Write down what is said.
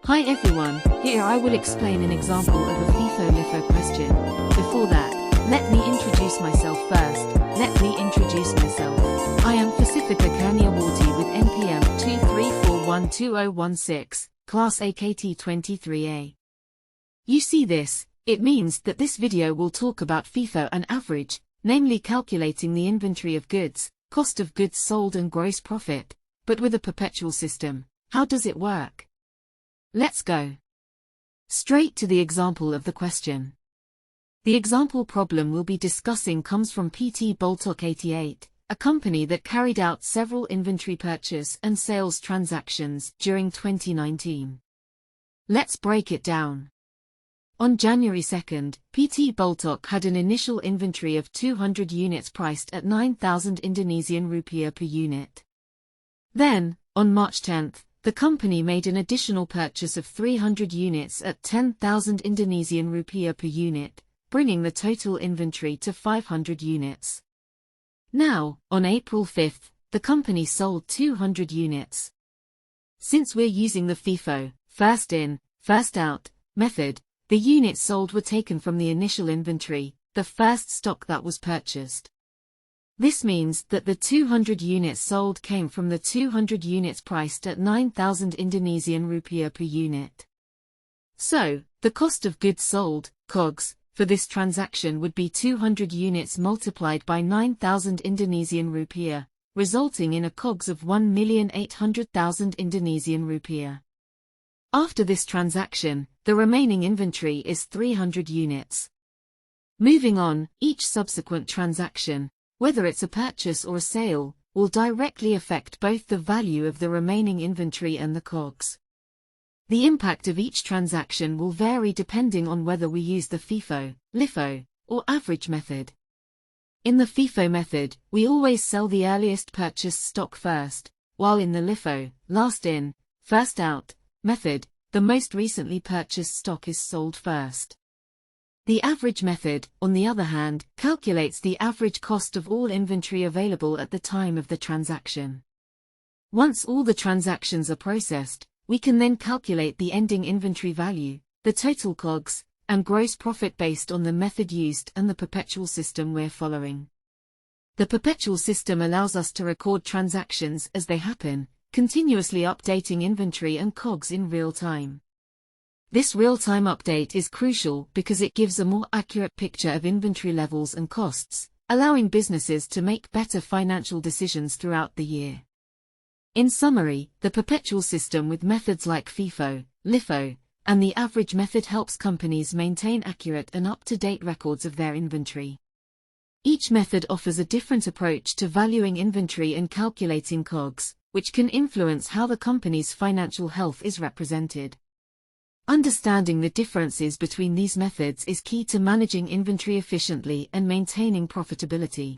Hi everyone, here I will explain an example of a Fifo lifo question. Before that, let me introduce myself first. I am Pacifica Kanyawati with NPM 234120016, Class AKT 23A. You see this, it means that this video will talk about FIFO and average, namely calculating the inventory of goods, cost of goods sold and gross profit, but with a perpetual system. How does it work? Let's go straight to the example of the question. The example problem we'll be discussing comes from PT Boltok 88, a company that carried out several inventory purchase and sales transactions during 2019. Let's break it down. On January 2nd, PT Boltok had an initial inventory of 200 units priced at 9,000 Indonesian rupiah per unit. Then, on March 10th, the company made an additional purchase of 300 units at 10,000 Indonesian rupiah per unit, bringing the total inventory to 500 units. Now, on April 5th, the company sold 200 units. Since we're using the FIFO, first in, first out, method, the units sold were taken from the initial inventory, the first stock that was purchased. This means that the 200 units sold came from the 200 units priced at 9,000 Indonesian rupiah per unit. So, the cost of goods sold, COGS, for this transaction would be 200 units multiplied by 9,000 Indonesian rupiah, resulting in a COGS of 1,800,000 Indonesian rupiah. After this transaction, the remaining inventory is 300 units. Moving on, each subsequent transaction, whether it's a purchase or a sale, will directly affect both the value of the remaining inventory and the COGS. The impact of each transaction will vary depending on whether we use the FIFO, lifo, or average method. In the FIFO method, we always sell the earliest purchased stock first, while in the lifo, last in, first out, method, the most recently purchased stock is sold first. The average method, on the other hand, calculates the average cost of all inventory available at the time of the transaction. Once all the transactions are processed, we can then calculate the ending inventory value, the total COGS, and gross profit based on the method used and the perpetual system we're following. The perpetual system allows us to record transactions as they happen, continuously updating inventory and COGS in real time. This real-time update is crucial because it gives a more accurate picture of inventory levels and costs, allowing businesses to make better financial decisions throughout the year. In summary, the perpetual system with methods like FIFO, lifo, and the average method helps companies maintain accurate and up-to-date records of their inventory. Each method offers a different approach to valuing inventory and calculating COGS, which can influence how the company's financial health is represented. Understanding the differences between these methods is key to managing inventory efficiently and maintaining profitability.